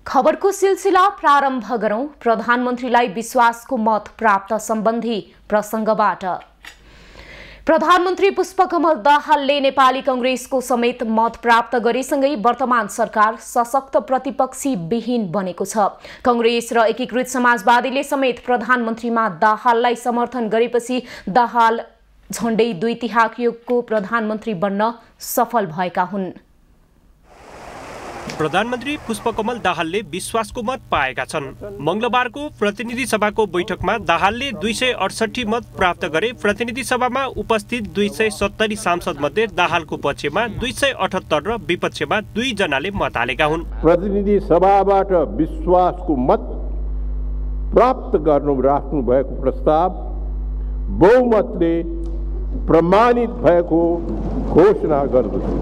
खबरको सिलसिला प्रारम्भ गरौं। प्रधानमन्त्रीलाई विश्वासको मत प्राप्त सम्बन्धी प्रसंगबाट। प्रधानमन्त्री पुष्पकमल दाहालले नेपाली कांग्रेसको समेत मत प्राप्त गरेसँगै वर्तमान सरकार सशक्त प्रतिपक्षी विहीन बनेको छ। कांग्रेस र एकीकृत समाजवादीले समेत प्रधानमन्त्रीमा दाहाललाई समर्थन गरेपछि दाहाल झण्डै 2 तिहाक युगको प्रधानमन्त्री बन्न सफल भएका हुन्। प्रधानमन्त्री पुष्पकमल दाहालले विश्वासको मत पाएका छन्। मंगलबारको प्रतिनिधि सभाको बैठकमा दाहालले 268 मत प्राप्त गरे। प्रतिनिधि सभामा उपस्थित 270 सांसद मध्ये दाहालको पक्षमा 278 र विपक्षमा 2 जनाले मत हालेका हुन्। प्रतिनिधि सभाबाट विश्वासको मत प्राप्त राख्नु भएको प्रस्ताव बहुमतले प्रमाणित भएको घोषणा गर्दछु।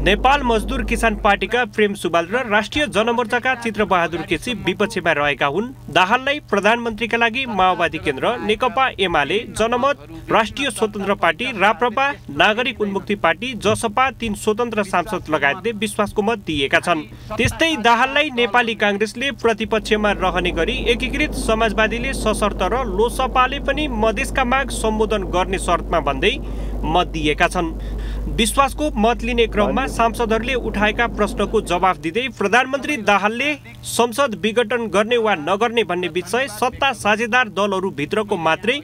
नेपाल मजदुर किसान पार्टीका प्रेम सुवाल र राष्ट्रिय जनमोर्चाका चित्रबहादुर केसी विपक्षमा रहेका हुन्। दाहाललाई प्रधानमन्त्रीका लागि माओवादी केन्द्र, नेकपा एमाले, जनमत, राष्ट्रिय स्वतन्त्र पार्टी, राप्रपा, नागरिक उन्मुक्ति पार्टी, जसपा 3 स्वतन्त्र सांसद लगायतले विश्वासको मत दिएका छन्। त्यस्तै दाहाललाई नेपाली कांग्रेसले प्रतिपक्षमा रहने गरी एकीकृत समाजवादीले सशर्त र लोसपाले पनि मधेसका माग सम्बोधन गर्ने शर्तमा भन्दै मत दिएका छन्। विश्वासको मत लिने क्रममा सांसदहरूले उठाएका प्रश्नको जवाफ दिँदै प्रधानमन्त्री दाहालले संसद विघटन गर्ने वा नगर्ने भन्ने विषय सत्ता साझेदार दलहरू भित्रको मात्रै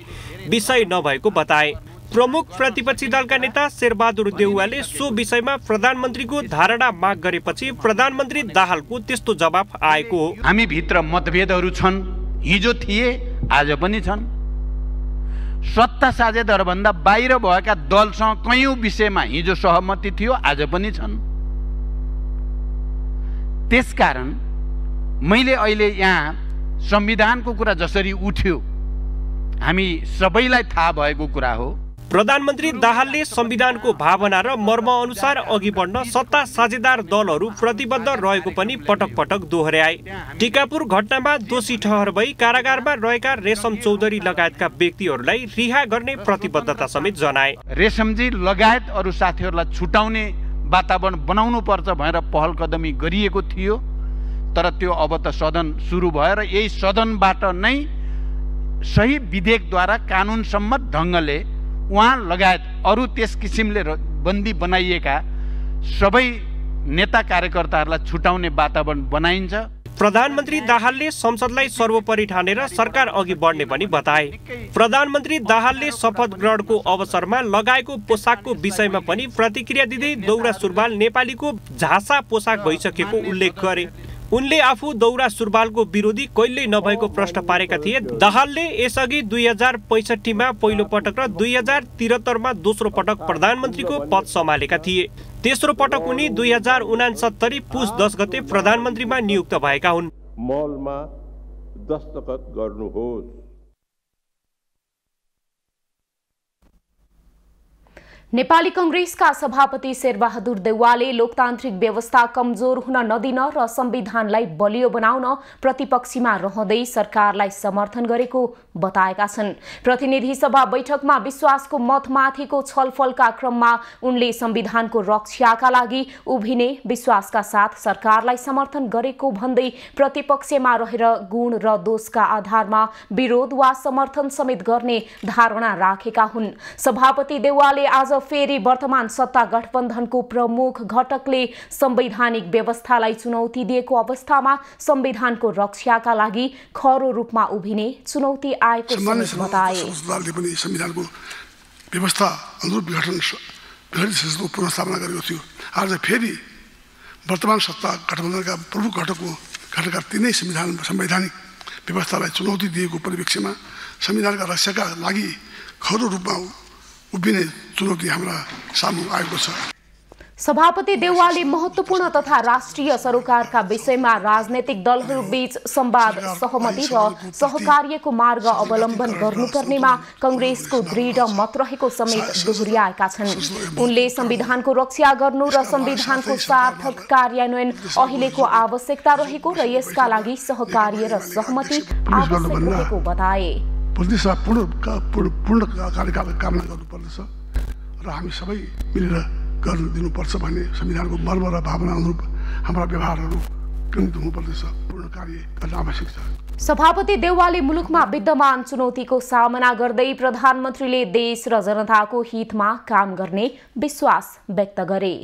विषय नभएको बताए। प्रमुख प्रतिपक्षी दलका नेता शेरबहादुर देउवाले सो विषयमा प्रधानमन्त्रीको धारणा माग गरेपछि प्रधानमन्त्री दाहालको त्यस्तो जवाफ आएको हो। हामी भित्र मतभेदहरू छन्, हिजो थिए, आज पनि छन्। सत्ता साझेदार भन्दा बाहिर भएका दलसँग कयौं विषयमा हिजो सहमति थियो, आज पनि छन्। त्यसकारण मैले अहिले यहाँ संविधानको कुरा जसरी उठ्यो हामी सबैलाई थाहा भएको कुरा हो। प्रधानमन्त्री दाहालले संविधानको भावना र मर्म अनुसार अघि बढ्न सत्ता साझेदार दलहरू प्रतिबद्ध रहेको पनि पटक पटक दोहोर्याए। टिकापुर घटनामा दोषी ठहर भई कारागारमा रहेका रेशम चौधरी लगायतका व्यक्तिहरूलाई रिहा गर्ने प्रतिबद्धता समेत जनाए। रेशमजी लगायत अरू साथीहरूलाई छुटाउने वातावरण बनाउनु पर्छ भनेर पहल कदमी गरिएको थियो, तर त्यो अब त सदन सुरु भयो र यही सदनबाट नै सही विधेयकद्वारा कानुन सम्मत ढङ्गले उहाँ लगायत अरू त्यस किसिमले बन्दी बनाइएका सबै नेता कार्यकर्ताहरूलाई छुटाउने वातावरण बनाइन्छ। प्रधानमन्त्री दाहालले संसदलाई सर्वोपरि ठानेर सरकार अघि बढ्ने पनि बताए। प्रधानमन्त्री दाहालले शपथ ग्रहणको अवसरमा लगाएको पोसाकको विषयमा पनि प्रतिक्रिया दिँदै दौरा सुरुवाल नेपालीको झासा पोसाक भइसकेको उल्लेख गरे। उनले आफू दौरा सुरुवालको विरोधी कहिल्यै नभएको प्रश्न पारेका थिए। दाहालले यसअघि 2065 मा पहिलो पटक र 2073 मा दोस्रो पटक प्रधानमन्त्रीको पद सम्हालेका थिए। तेस्रो पटक उनी 2069 पुस 10 गते प्रधानमन्त्रीमा नियुक्त भएका हुन्। मलमा दस्तखत गर्नुहोस्। नेपाली कांग्रेसका सभापति शेरबहादुर देउवाले लोकतान्त्रिक व्यवस्था कमजोर हुन नदिन र संविधानलाई बलियो बनाउन प्रतिपक्षीमा रहँदै सरकारलाई समर्थन गरेको बताएका छन्। प्रतिनिधि सभा बैठकमा विश्वासको मतमाथिको छलफलका क्रममा उनले संविधानको रक्षाका लागि उभिने विश्वासका साथ सरकारलाई समर्थन गरेको भन्दै प्रतिपक्षमा रहेर गुण र दोषका आधारमा विरोध वा समर्थन समेत गर्ने धारणा राखेका हुन्। सभापति देउवाले आज फेरि वर्तमान सत्ता गठबन्धनको प्रमुख घटकले संवैधानिक व्यवस्थालाई चुनौती दिएको अवस्थामा संविधानको रक्षाका लागि खरो रूपमा उभिने चुनौती आएको बताए। संविधानको व्यवस्था अनुरूप विघटन पुनर्स्थापना गरेको थियो। आज फेरि वर्तमान सत्ता गठबन्धनका प्रमुख घटकका तीनै संवैधानिक व्यवस्थालाई चुनौती दिएको परिप्रेक्ष्यमा संविधानका रक्षाका लागि खरो रूपमा उभिने चुनौती हाम्रा सामु आएको छ। सभापति देउवाले महत्त्वपूर्ण तथा राष्ट्रिय सरोकारका विषयमा राजनैतिक दलहरूबीच संवाद, सहमति र सहकार्यको मार्ग अवलम्बन गर्नुपर्नेमा कांग्रेसको दृढ मत रहेको समेत दोहोर्याएका छन्। उनले संविधानको रक्षा गर्नु र संविधानको सार्थक कार्यान्वयन अहिलेको आवश्यकता रहेको र यसका लागि सहकार्य र सहमति आवश्यक रहेको बताए। पूर्ण कार्यकाल कामना गर्नुपर्दछ र हामी सबै मिलेर गर्न दिनुपर्छ भन्ने संविधानको मर्म र भावना अनुरूप हाम्रा व्यवहारहरू केन्द्रित हुनुपर्दछ। पूर्ण कार्य गर्न आवश्यक छ। सभापति देउवाले मुलुकमा विद्यमान चुनौतीको सामना गर्दै प्रधानमन्त्रीले देश र जनताको हितमा काम गर्ने विश्वास व्यक्त गरे।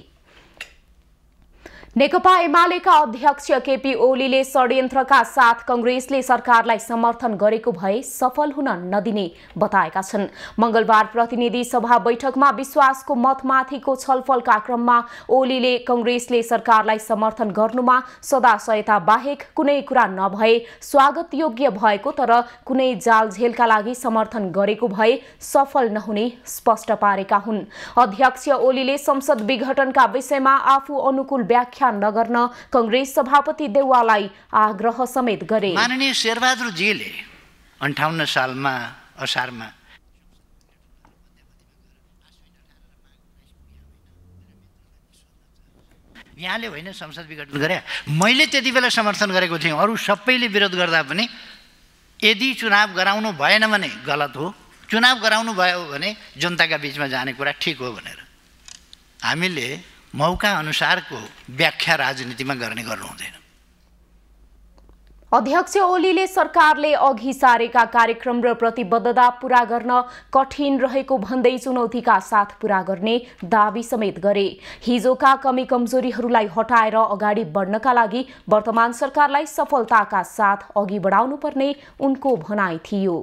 नेकपा एमालेका अध्यक्ष केपी ओलीले षड्यन्त्रका साथ कांग्रेसले सरकारलाई समर्थन गरेको भए सफल हुन नदिने बताएका छन्। मंगलबार प्रतिनिधि सभा बैठकमा विश्वासको मतमाथिको छलफलका क्रममा ओलीले कांग्रेसले सरकारलाई समर्थन गर्नुमा सदाशयता बाहेक कुनै कुरा नभए स्वागत योग्य भएको तर कुनै जालझेलका लागि समर्थन गरेको भए सफल नहुने स्पष्ट पारेका हुन्। अध्यक्ष ओलीले संसद विघटनका विषयमा आफू अनुकूल व्याख्या नगर्न कांग्रेस सभापति देउवालाई आग्रह समेत गरे। माननीय शेरबहादुर जीले 58 सालमा असारमा यहाँले होइन संसद विघटन गरे, मैले त्यति बेला समर्थन गरेको थिएँ। अरू सबैले विरोध गर्दा पनि यदि चुनाव गराउनु भएन भने गलत हो, चुनाव गराउनु भयो भने जनताका बीचमा जाने कुरा ठिक हो भनेर हामीले मौका अनुसारको व्याख्या राजनीतिमा गर्ने गर्नु हुँदैन। अध्यक्ष ओलीले सरकारले अघि सारेका कार्यक्रम र प्रतिबद्धता पूरा गर्न कठिन रहेको भन्दै चुनौतीका साथ पूरा गर्ने दावी समेत गरे। हिजोका कमी कमजोरीहरूलाई हटाएर अगाडि बढ्नका लागि वर्तमान सरकारलाई सफलताका साथ अघि बढाउनु पर्ने उनको भनाइ थियो।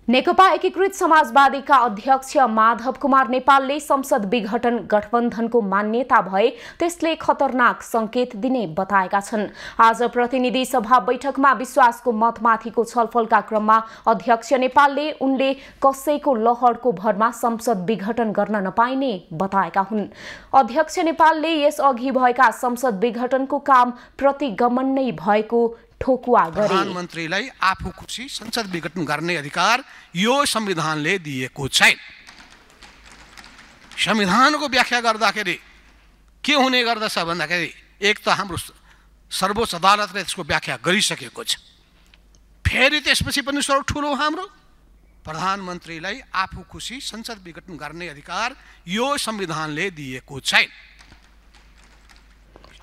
नेकपा एकीकृत समाजवादीका अध्यक्ष माधव कुमार नेपालले संसद विघटन गठबन्धनको मान्यता भए त्यसले खतरनाक संकेत दिने बताएका छन्। आज प्रतिनिधि सभा बैठकमा विश्वासको मतमाथिको छलफलका क्रममा अध्यक्ष नेपालले उनले कसैको लहरको भरमा संसद विघटन गर्न नपाइने बताएका हुन्। अध्यक्ष नेपालले यसअघि भएका संसद विघटनको काम प्रतिगमन नै भएको ठोकुवा गरे। प्रधानमन्त्रीलाई आफू खुसी संसद विघटन गर्ने अधिकार यो संविधानले दिएको छैन। संविधानको व्याख्या गर्दाखेरि के हुने गर्दछ भन्दाखेरि एक त हाम्रो सर्वोच्च अदालतले त्यसको व्याख्या गरिसकेको छ, फेरि त्यसपछि पनि सर्व ठुलो हाम्रो प्रधानमन्त्रीलाई आफू खुसी संसद विघटन गर्ने अधिकार यो संविधानले दिएको छैन।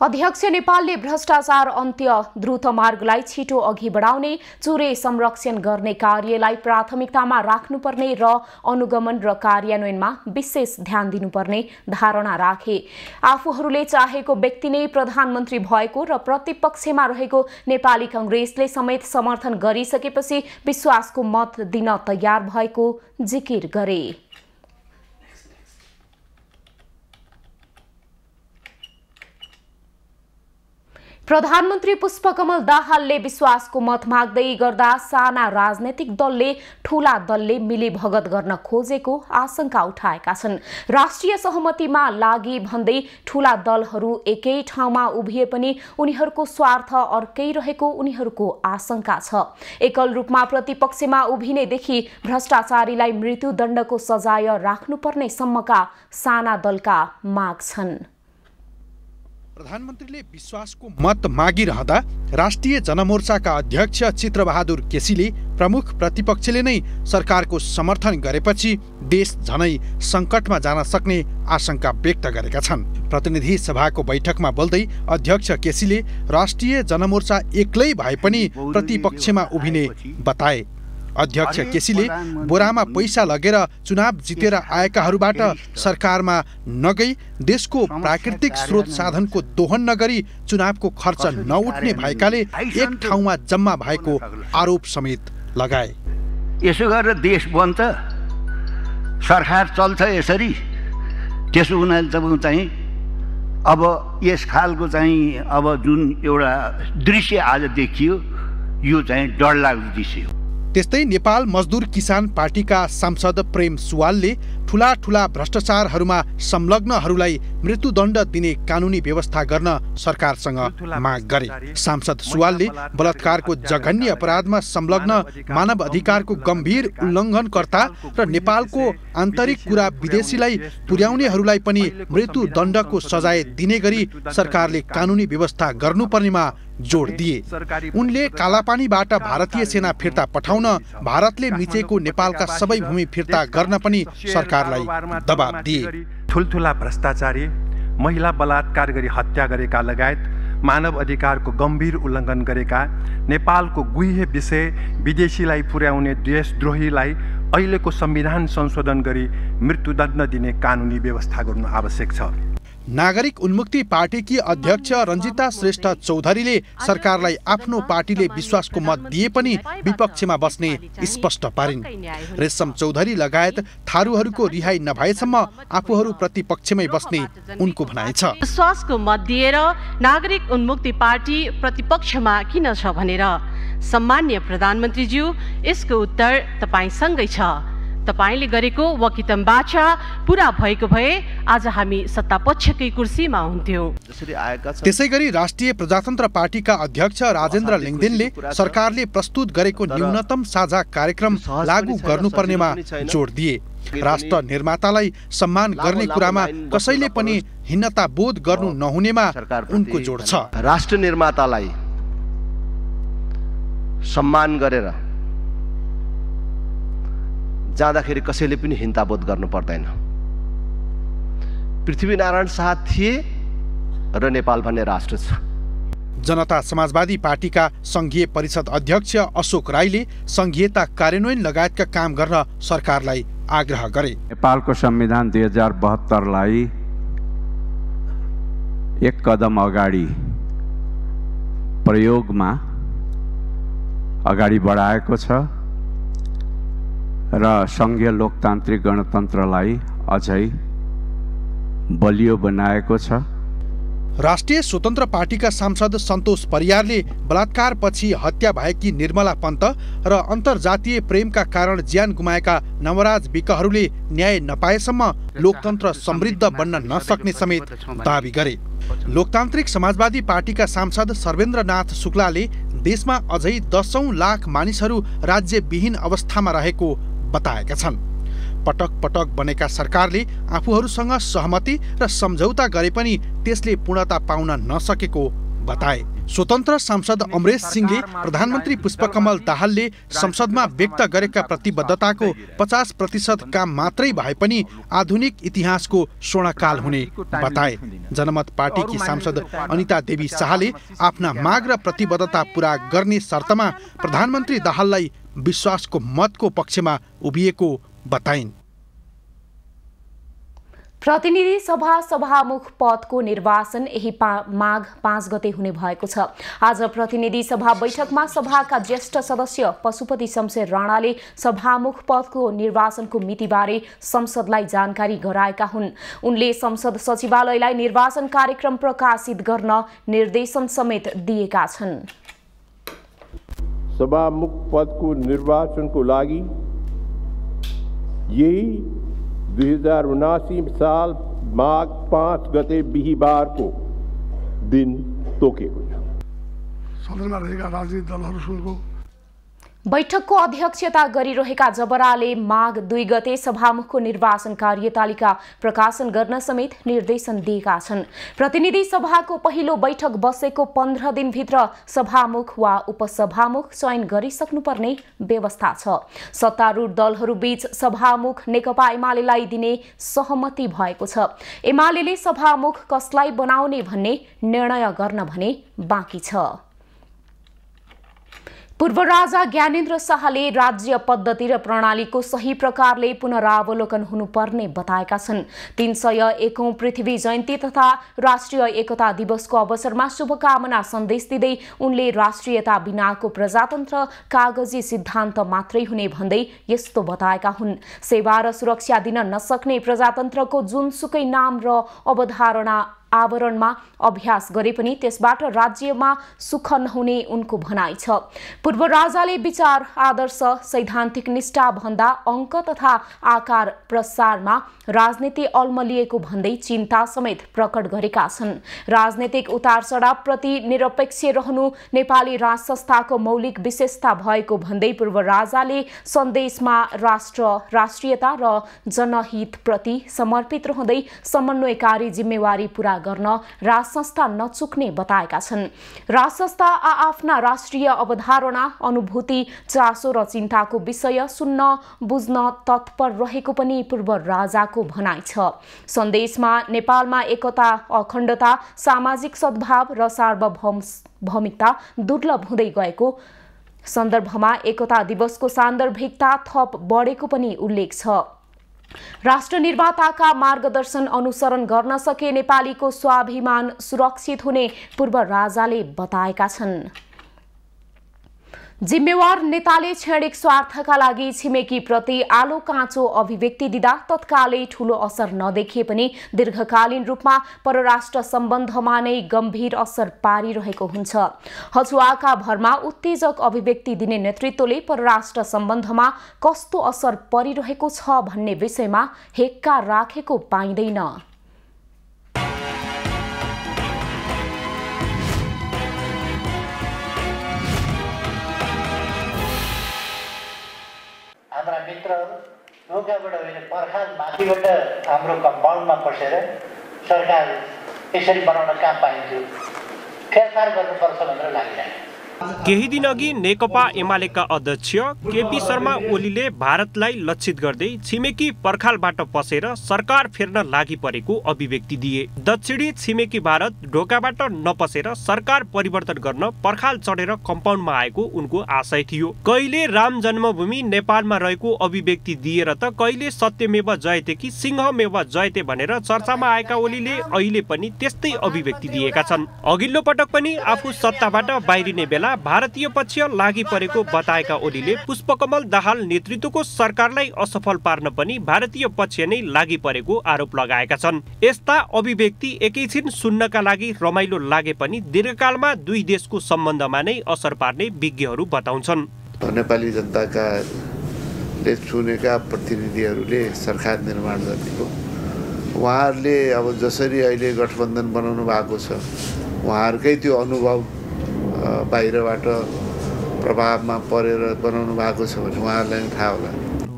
अध्यक्ष नेपालले भ्रष्टाचार अन्त्य द्रुत मार्गलाई छिटो अघि बढाउने, चोरे संरक्षण गर्ने कार्यलाई प्राथमिकतामा राख्नुपर्ने र अनुगमन र कार्यान्वयनमा विशेष ध्यान दिनुपर्ने धारणा राखे। आफूहरूले चाहेको व्यक्ति नै प्रधानमन्त्री भएको र प्रतिपक्षमा रहेको नेपाली कांग्रेसले समेत समर्थन गरिसकेपछि विश्वासको मत दिन तयार भएको जिकिर गरे। प्रधानमन्त्री पुष्पकमल दाहालले विश्वासको मत माग्दै गर्दा साना राजनैतिक दलले ठूला दलले मिलीभगत गर्न खोजेको आशंका उठाएका छन्। राष्ट्रिय सहमतिमा लागि भन्दै ठूला दलहरू एकै ठाउँमा उभिए पनि उनीहरूको स्वार्थ अर्कै रहेको उनीहरूको आशंका छ। एकल रूपमा प्रतिपक्षमा उभिनेदेखि भ्रष्टाचारीलाई मृत्युदण्डको सजाय राख्नुपर्ने सम्मका साना दलका माग छन्। प्रधानमन्त्रीले विश्वासको मत मागिरहँदा राष्ट्रिय जनमोर्चाका अध्यक्ष चित्रबहादुर केसीले प्रमुख प्रतिपक्षले नै सरकारको समर्थन गरेपछि देश झनै संकटमा जान सक्ने आशंका व्यक्त गरेका छन्। प्रतिनिधि सभाको बैठकमा बोल्दै अध्यक्ष केसीले राष्ट्रिय जनमोर्चा एक्लै भए पनि प्रतिपक्षमा उभिने बताए। अध्यक्ष केसीले बोरामा पैसा लगेर चुनाव जितेर आएकाहरूबाट सरकारमा नगई देशको प्राकृतिक स्रोत साधनको दोहन नगरी चुनावको खर्च नउठ्ने भएकाले एक ठाउँमा जम्मा भएको आरोप समेत लगाए। यसो गरेर देश बन्छ, सरकार चल्छ यसरी, त्यसो हुनाले जब चाहिँ अब यस खालको चाहिँ अब जुन एउटा दृश्य आज देखियो यो चाहिँ डरलाग्दो दृश्य हो। त्यस्तै नेपाल मजदुर किसान पार्टीका सांसद प्रेम सुवालले ठूला ठूला भ्रष्टाचारहरूमा संलग्नहरूलाई मृत्युदण्ड दिने कानुनी व्यवस्था गर्न सरकारसँग माग गरे। सांसद सुवालले बलात्कारको जघन्य अपराधमा संलग्न मानव अधिकारको गम्भीर उल्लङ्घनकर्ता र नेपालको आन्तरिक कुरा विदेशीलाई पुर्याउनेहरूलाई पनि मृत्युदण्डको सजाय दिने गरी सरकारले कानुनी व्यवस्था गर्नुपर्नेमा जोड दिए। उनले कालापानीबाट भारतीय सेना फिर्ता पठाउन, भारतले मिचेको नेपालका सबै भूमि फिर्ता गर्न पनि सरकारलाई दबाब दिए। ठुलठुला भ्रष्टाचारी, महिला बलात्कार गरी हत्या गरेका लगायत मानव अधिकारको गम्भीर उल्लङ्घन गरेका, नेपालको गुह्य विषय विदेशीलाई पुर्याउने देशद्रोहीलाई अहिलेको संविधान संशोधन गरी मृत्युदण्ड दिने कानुनी व्यवस्था गर्नु आवश्यक छ। नागरिक उन्मुक्ति पार्टीकी अध्यक्ष रञ्जिता श्रेष्ठ चौधरीले सरकारलाई आफ्नो पार्टीले विश्वासको मत दिए पनि विपक्षमा बस्ने स्पष्ट पारिन्। रेशम चौधरी लगायत थारूहरूको रिहाई नभएसम्म आफूहरू प्रतिपक्षमै बस्ने उनको भनाइ छ। विश्वासको मत दिएर नागरिक उन्मुक्ति पार्टी प्रतिपक्षमा किन छ भनेर सम्मान्य प्रधानमन्त्रीज्यू, यसको उत्तर तपाईसँगै छ। तपाईले गरेको वकितम बाचा पूरा भएको भए आज हामी सत्तापक्षकै कुर्सीमा हुन्थ्यौं। त्यसैगरी राष्ट्रिय प्रजातन्त्र पार्टीका अध्यक्ष राजेन्द्र लिङ्गदेनले सरकारले प्रस्तुत गरेको न्यूनतम साझा कार्यक्रम लागू गर्नुपर्नेमा जोड दिए। राष्ट्र निर्मातालाई सम्मान गर्ने कुरामा कसैले पनि हीनता बोध गर्नु नहुनेमा उनको जोड छ। राष्ट्र निर्मातालाई सम्मान गरेर जाँदाखेरि कसैले पनि हिंताबोध गर्नु पर्दैन। पृथ्वीनारायण शाह थिए र नेपाल भन्ने राष्ट्र छ। जनता समाजवादी पार्टीका संघीय परिषद अध्यक्ष अशोक राईले संघीयता कार्यान्वयन लगायतका काम गर्न सरकारलाई आग्रह गरे। नेपालको संविधान 2072लाई एक कदम अगाडि प्रयोगमा अगाडि बढाएको छ र संघीय लोकतान्त्रिक गणतन्त्रलाई अझै बलियो बनाएको छ। राष्ट्रिय स्वतन्त्र पार्टीका सांसद सन्तोष परियारले बलात्कारपछि हत्या भएकी निर्मला पन्त र अन्तर्जातीय प्रेमका कारण ज्यान गुमाएका नवराज विकहरूले न्याय नपाएसम्म लोकतन्त्र समृद्ध बन्न नसक्ने समेत दावी गरे। लोकतान्त्रिक समाजवादी पार्टीका सांसद सर्वेन्द्रनाथ शुक्लाले देशमा अझै 10औं लाख मानिसहरू राज्यविहीन अवस्थामा रहेको बताएका छन्। पटक पटक बनेका सरकारले आफूहरूसँग सहमति र सम्झौता गरे पनि त्यसले पूर्णता पाउन नसकेको बताए। स्वतन्त्र सांसद अमरेश सिंहले प्रधानमन्त्री पुष्पकमल दाहालले संसदमा व्यक्त गरेका प्रतिबद्धताको 50% काम मात्रै भए पनि आधुनिक इतिहासको स्वर्णकाल हुने बताए। जनमत पार्टीकी सांसद अनिता देवी शाहले आफ्ना माग र प्रतिबद्धता पूरा गर्ने शर्तमा प्रधानमन्त्री दाहाललाई विश्वासको मतको पक्षमा उभिएको बताइन्। प्रतिनिधि सभा सभामुख पदको निर्वाचन यही माघ 5 गते हुने भएको छ। आज प्रतिनिधि सभा बैठकमा सभाका ज्येष्ठ सदस्य पशुपति शमशेर राणाले सभामुख पदको निर्वाचनको मितिबारे संसदलाई जानकारी गराएका हुन्। उनले संसद सचिवालयलाई निर्वाचन कार्यक्रम प्रकाशित गर्न निर्देशन समेत दिएका छन्। सभामुख पदको निर्वाचनको लागि यही 2079 साल माघ 5 गते बिहीबारको दिन तोकेको छ। सदनमा रहेका राजनीतिक दलहरूसँगको बैठकको अध्यक्षता गरिरहेका जबराले माघ 2 गते सभामुखको निर्वाचन कार्यतालिका प्रकाशन गर्न समेत निर्देशन दिएका छन्। प्रतिनिधि सभाको पहिलो बैठक बसेको 15 दिनभित्र सभामुख वा उपसभामुख चयन गरिसक्नुपर्ने व्यवस्था छ। सत्तारूढ दलहरूबीच सभामुख नेकपा एमालेलाई दिने सहमति भएको छ। एमालेले सभामुख कसलाई बनाउने भन्ने निर्णय गर्न भने बाँकी छ। पूर्व राजा ज्ञानेन्द्र शाहले राज्य पद्धति र प्रणालीको सही प्रकारले पुनरावलोकन हुनुपर्ने बताएका छन्। 301औं पृथ्वी जयन्ती तथा राष्ट्रिय एकता दिवसको अवसरमा शुभकामना सन्देश दिँदै उनले राष्ट्रियता बिनाको प्रजातन्त्र कागजी सिद्धान्त मात्रै हुने भन्दै यस्तो बताएका हुन्। सेवा र सुरक्षा दिन नसक्ने प्रजातन्त्रको जुनसुकै नाम र अवधारणा आवरणमा अभ्यास गरे पनि त्यसबाट राज्यमा सुख नहुने उनको भनाइ छ। पूर्व राजाले विचार आदर्श सैद्धान्तिक निष्ठा भन्दा अङ्क तथा आकार प्रसारमा राजनीति अल्मलिएको भन्दै चिन्ता समेत प्रकट गरेका छन्। राजनीतिक उतार चढाव प्रति निरपेक्ष रहनु नेपाली राज संस्थाको मौलिक विशेषता भएको भन्दै पूर्व राजाले सन्देशमा राष्ट्र, राष्ट्रियता र जनहित प्रति समर्पित रहँदै समन्वयकारी जिम्मेवारी पूरा गर्न राज संस्था नचुक्ने बताएका छन्। राज संस्था आफ्ना राष्ट्रिय अवधारणा, अनुभूति, चासो र चिन्ताको विषय सुन्न बुझ्न तत्पर रहेको पनि पूर्व राजाको भनाइ छ। सन्देशमा नेपालमा एकता, अखण्डता, सामाजिक सद्भाव र सार्वभौमिकता दुर्लभ हुँदै गएको सन्दर्भमा एकता दिवसको सान्दर्भिकता थप बढेको पनि उल्लेख छ। राष्ट्र निर्माताका मार्गदर्शन अनुसरण गर्न सके नेपालीको स्वाभिमान सुरक्षित हुने पूर्व राजाले बताएका छन्। जिम्मेवार नेताले क्षणिक स्वार्थका लागि छिमेकी प्रति आलो काँचो अभिव्यक्ति दिँदा तत्कालै ठूलो असर नदेखिए पनि दीर्घकालीन रूपमा परराष्ट्र सम्बन्धमा नै गम्भीर असर पारिरहेको हुन्छ। हचुवाका भरमा उत्तेजक अभिव्यक्ति दिने नेतृत्वले परराष्ट्र सम्बन्धमा कस्तो असर परिरहेको छ भन्ने विषयमा हेक्का राखेको पाइँदैन। हाम्रा मित्रहरू ढोकाबाट होइन पर्खाल माथिबाट हाम्रो कम्पाउन्डमा पसेर सरकार यसरी बनाउन कहाँ पाइन्थ्यो, फेरफार गर्नुपर्छ भनेर लागिरहेको। केही दिन अघि नेकपा एमालेका अध्यक्ष केपी शर्मा ओलीले भारतलाई लक्षित गर्दै छिमेकी पर्खालबाट पसेर सरकार फेर्न लागि परेको अभिव्यक्ति दिए। दक्षिणी छिमेकी भारत ढोकाबाट नपसेर सरकार परिवर्तन गर्न पर्खाल चढेर कम्पाउन्डमा आएको उनको आशय थियो। कहिले राम जन्मभूमि नेपालमा रहेको अभिव्यक्ति दिएर त कहिले सत्यमेव जयते कि सिंहमेव जयते भनेर चर्चामा आएका ओलीले अहिले पनि त्यस्तै अभिव्यक्ति दिएका छन्। अघिल्लो पटक पनि आफू सत्ताबाट बाहिरिने बेला भारतीय पक्ष लागि परेको बताएका ओलीले पुष्पकमल दाहाल नेतृत्वको सरकारलाई असफल पार्न पनि भारतीय पक्ष नै लागि परेको आरोप लगाएका छन्। यस्ता अभिव्यक्ति एकैछिन सुन्नका लागि रमाइलो लागे पनि दीर्घकालमा दुई देशको सम्बन्धमा नै असर पार्ने विज्ञहरू बताउँछन्। नेपाली जनताका चुनेका प्रतिनिधिहरूले सरकार निर्माण गरेको उहाँहरूले अब जसरी अहिले गठबन्धन बनाउनु भएको छ उहाँहरूकै त्यो अनुभव बाहिरबाट प्रभावमा परेर बनाउनु भएको छ भने उहाँहरूलाई थाहा होला।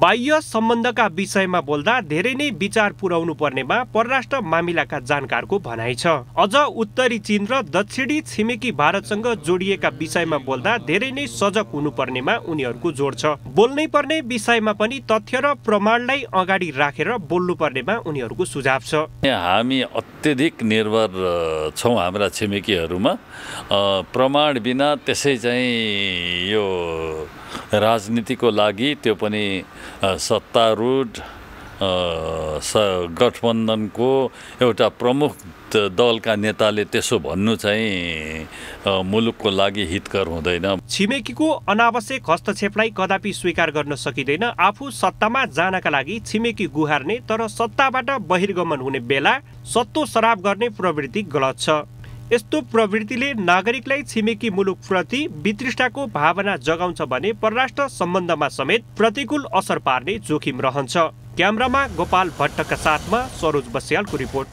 बाह्य सम्बन्धका विषयमा बोल्दा धेरै नै विचार पुर्याउनु पर्नेमा परराष्ट्र मामिलाका जानकारको भनाइ छ। अझ उत्तरी चीन र दक्षिणी छिमेकी भारतसँग जोडिएका विषयमा बोल्दा धेरै नै सजग हुनुपर्नेमा उनीहरूको जोड छ। बोल्नै पर्ने विषयमा पनि तथ्य र प्रमाणलाई अगाडि राखेर बोल्नुपर्नेमा उनीहरूको सुझाव छ। हामी अत्यधिक निर्भर छौँ हाम्रा छिमेकीहरूमा। प्रमाण बिना त्यसै चाहिँ यो राजनीतिको लागि, त्यो पनि सत्तारूढ गठबन्धनको एउटा प्रमुख दलका नेताले त्यसो भन्नु चाहिँ मुलुकको लागि हितकर हुँदैन। छिमेकीको अनावश्यक हस्तक्षेपलाई कदापि स्वीकार गर्न सकिँदैन। आफू सत्तामा जानका लागि छिमेकी गुहार्ने तर सत्ताबाट बहिर्गमन हुने बेला सत्तो सराप गर्ने प्रवृत्ति गलत छ। यस्तो प्रवृत्तिले नागरिकलाई छिमेकी मुलुकप्रति वितृष्ठाको भावना जगाउँछ भने परराष्ट्र सम्बन्धमा समेत प्रतिकूल असर पार्ने जोखिम रहन्छ। क्यामेरामा गोपाल भट्टका साथमा सरोज बस्यालको रिपोर्ट।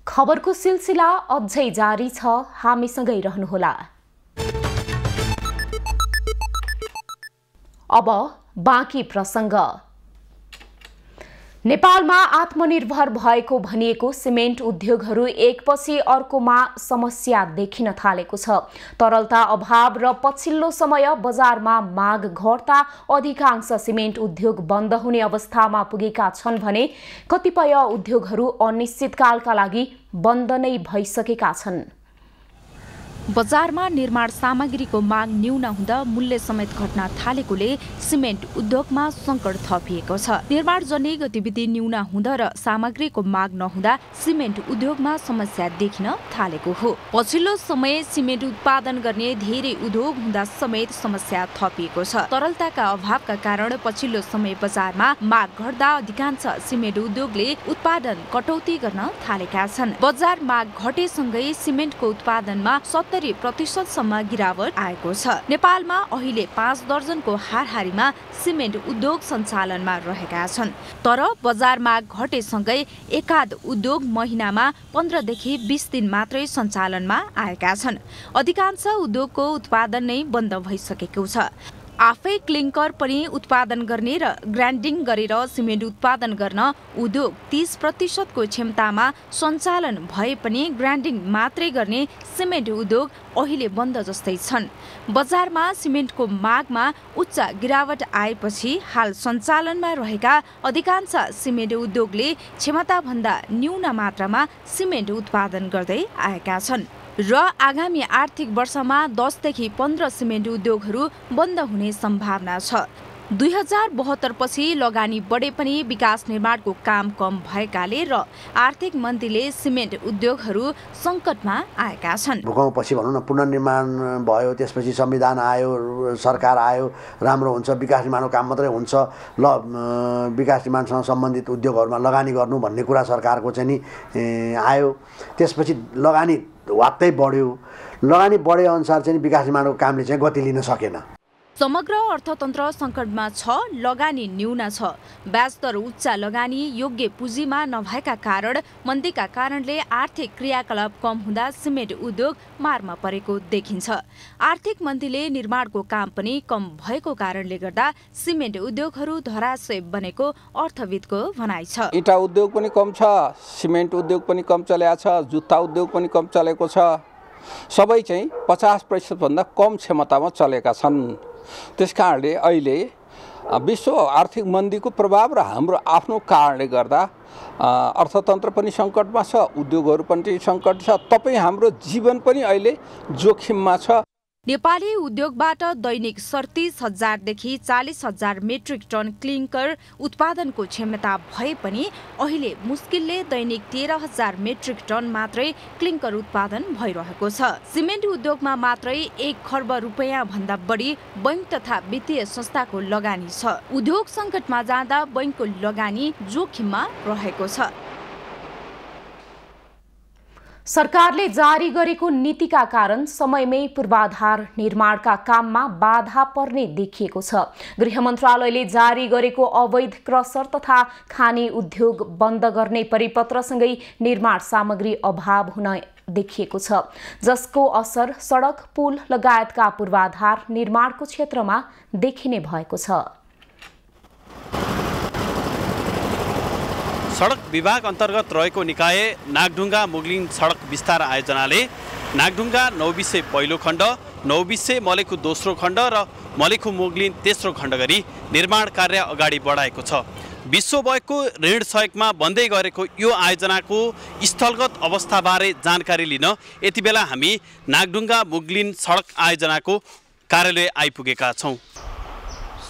खबरको सिलसिला अझै जारी छ, हामीसँगै रहनुहोला। अब बाँकी प्रसङ्ग। नेपालमा आत्मनिर्भर भएको भनिएको सिमेन्ट उद्योगहरू एकपछि अर्कोमा समस्या देखिन थालेको छ। तरलता अभाव र पछिल्लो समय बजारमा माग घट्दा अधिकांश सिमेन्ट उद्योग बन्द हुने अवस्थामा पुगेका छन् भने कतिपय उद्योगहरू अनिश्चितकालका लागि बन्द नै भइसकेका छन्। बजारमा निर्माण सामग्रीको माग न्यून हुँदा मूल्य समेत घट्न थालेकोले सिमेन्ट उद्योगमा सङ्कट थपिएको छ। निर्माणजन्य गतिविधि न्यून हुँदा र सामग्रीको माग नहुँदा सिमेन्ट उद्योगमा समस्या देखिन थालेको हो। पछिल्लो समय सिमेन्ट उत्पादन गर्ने धेरै उद्योग हुँदा समेत समस्या थपिएको छ। तरलताका अभावका कारण पछिल्लो समय बजारमा माग घट्दा अधिकांश सिमेन्ट उद्योगले उत्पादन कटौती गर्न थालेका छन्। बजार माग घटेसँगै सिमेन्टको उत्पादनमा 70% गिरावट आएको छ। नेपालमा अहिले 5 दर्जनको हाराहारीमा सिमेन्ट उद्योग सञ्चालनमा रहेका छन्। तर बजार माग घटेसँगै एकाध उद्योग महिनामा 15 देखि 20 दिन मात्रै सञ्चालनमा आएका छन्। अधिकांश उद्योगको उत्पादन नै बन्द भइसकेको छ। आफै क्लिङ्कर पनि उत्पादन गर्ने र ग्राइन्डिङ गरेर सिमेन्ट उत्पादन गर्न उद्योग 30% को क्षमतामा सञ्चालन भए पनि ग्राइन्डिङ मात्रै गर्ने सिमेन्ट उद्योग अहिले बन्द जस्तै छन्। बजारमा सिमेन्टको मागमा उच्च गिरावट आएपछि हाल सञ्चालनमा रहेका अधिकांश सिमेन्ट उद्योगले क्षमताभन्दा न्यून मात्रामा सिमेन्ट उत्पादन गर्दै आएका छन् र आगामी आर्थिक वर्षमा 10 देखि 15 सिमेन्ट उद्योगहरू बन्द हुने सम्भावना छ। 2072 पछि लगानी बढे पनि विकास निर्माणको काम कम भएकाले र आर्थिक मन्दीले सिमेन्ट उद्योगहरू सङ्कटमा आएका छन्। भूकम्पपछि भनौँ न पुनर्निर्माण भयो, त्यसपछि संविधान आयो, सरकार आयो, राम्रो हुन्छ, विकास निर्माणको काम मात्रै हुन्छ, ल विकास निर्माणसँग सम्बन्धित उद्योगहरूमा लगानी गर्नु भन्ने कुरा सरकारको चाहिँ नि आयो। त्यसपछि लगानी वात्तै बढ्यो। लगानी बढे अनुसार चाहिँ विकास निर्माणको कामले चाहिँ गति लिन सकेन। समग्र अर्थतन्त्र सङ्कटमा छ। लगानी न्यून छ। ब्याज दर उच्च लगानी योग्य पुँजीमा नभएका कारण मन्दीका कारणले आर्थिक क्रियाकलाप कम हुँदा सिमेन्ट उद्योग मारमा परेको देखिन्छ। आर्थिक मन्दीले निर्माणको काम पनि कम भएको कारणले गर्दा सिमेन्ट उद्योगहरू धराशय बनेको अर्थविदको भनाइ छ। इँटा उद्योग पनि कम छ, सिमेन्ट उद्योग पनि कम चलेको छ, जुत्ता उद्योग पनि कम चलेको छ। सबै चाहिँ 50% भन्दा कम क्षमतामा चलेका छन्। त्यसकारणले अहिले विश्व आर्थिक मन्दीको प्रभाव र हाम्रो आफ्नो कारणले गर्दा अर्थतन्त्र पनि सङ्कटमा छ, उद्योगहरू पनि सङ्कट छ, तपाईँ हाम्रो जीवन पनि अहिले जोखिममा छ। नेपाली उद्योगबाट दैनिक 37,000 देखि 40,000 मेट्रिक टन क्लिङ्कर उत्पादनको क्षमता भए पनि अहिले मुस्किलले दैनिक 13,000 मेट्रिक टन मात्रै क्लिङ्कर उत्पादन भइरहेको छ। सिमेन्ट उद्योगमा मात्रै 1 खर्ब रुपैयाँ भन्दा बढी बैंक तथा वित्तीय संस्थाको लगानी छ। उद्योग सङ्कटमा जाँदा बैंकको लगानी जोखिममा रहेको छ। सरकारले जारी गरेको नीतिका कारण समयमै पूर्वाधार निर्माणका काममा बाधा पर्ने देखिएको छ। गृह मन्त्रालयले जारी गरेको अवैध क्रसर तथा खानी उद्योग बन्द गर्ने परिपत्रसँगै निर्माण सामग्री अभाव हुन देखिएको छ, जसको असर सडक, पुल लगायतका पूर्वाधार निर्माणको क्षेत्रमा देखिने भएको छ। सडक विभाग अन्तर्गत रहेको निकाय नागढुङ्गा मुगलिन सडक विस्तार आयोजनाले नागढुङ्गा नौबिसे पहिलो खण्ड, नौबिसे मलेखु दोस्रो खण्ड र मलेखु मुगलिन तेस्रो खण्ड गरी निर्माण कार्य अगाडि बढाएको छ। विश्व बैंकको ऋण सहयोगमा बन्दै गरेको यो आयोजनाको स्थलगत अवस्थाबारे जानकारी लिन यति बेला हामी नागढुङ्गा मुगलिन सडक आयोजनाको कार्यालय आइपुगेका छौँ।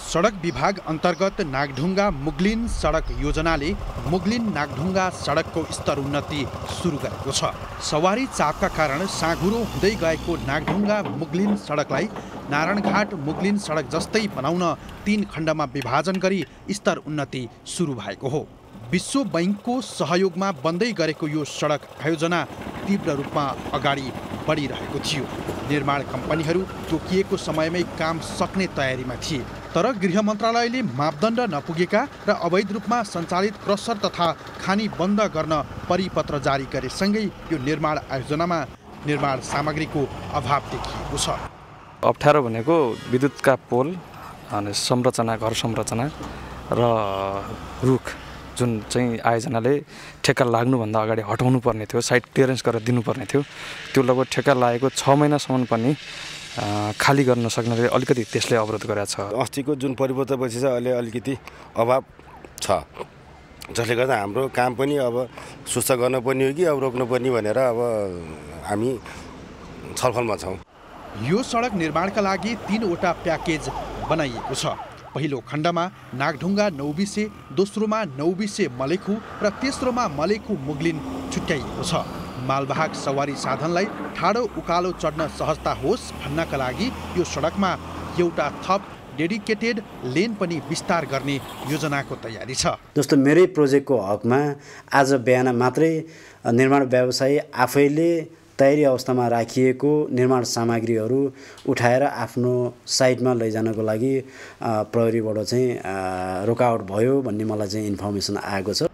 सडक विभाग अन्तर्गत नागढुङ्गा मुगलिन सडक योजनाले मुगलिन नागढुङ्गा सडकको स्तर उन्नति सुरु गरेको छ। सवारी चापका कारण साँघुरो हुँदै गएको नागढुङ्गा मुगलिन सडकलाई नारायणघाट मुगलिन सडक जस्तै बनाउन 3 खण्डमा विभाजन गरी स्तर उन्नति सुरु भएको हो। विश्व बैंकको सहयोगमा बन्दै गरेको यो सडक आयोजना तीव्र रूपमा अगाडि बढिरहेको थियो। निर्माण कम्पनीहरू तोकिएको समयमै काम सक्ने तयारीमा थिए, तर गृह मन्त्रालयले मापदण्ड नपुगेका र अवैध रूपमा सञ्चालित क्रसर तथा खानी बन्द गर्न परिपत्र जारी गरेसँगै यो निर्माण आयोजनामा निर्माण सामग्रीको अभाव देखिएको छ। अप्ठ्यारो भनेको विद्युतका पोल अनि संरचना, घर संरचना र रुख जुन चाहिँ आयोजनाले ठेक्का लाग्नुभन्दा अगाडि हटाउनु पर्ने थियो, साइट क्लियरेन्स गरेर दिनुपर्ने थियो, त्यो लगभग ठेक्का लागेको 6 महिनासम्म पनि खाली गर्न सक्ने अलिकति त्यसले अवरोध गरेको छ। अस्तिको जुन परिपत्रपछि चाहिँ अहिले अलिकति अभाव छ, जसले गर्दा हाम्रो काम पनि अब सुस्त गर्नुपर्ने हो कि अब रोक्नुपर्ने भनेर अब हामी छलफलमा छौँ। यो सडक निर्माणका लागि 3वटा प्याकेज बनाइएको छ। पहिलो खण्डमा नागढुङ्गा नौबिसे, दोस्रोमा नौबिसे मलेखु र तेस्रोमा मलेखु मुगलिन छुट्याइएको छ। मालवाहक सवारी साधनलाई ठाडो उकालो चढ्न सहजता होस् भन्नका लागि यो सडकमा एउटा थप डेडिकेटेड लेन पनि विस्तार गर्ने योजनाको तयारी छ। जस्तो मेरै प्रोजेक्टको हकमा आज बिहान मात्रै निर्माण व्यवसायी आफैले तयारी अवस्थामा राखिएको निर्माण सामग्रीहरू उठाएर आफ्नो साइटमा लैजानको लागि प्रहरीबाट चाहिँ रोकावट भयो भन्ने मलाई चाहिँ इन्फर्मेसन आएको छ।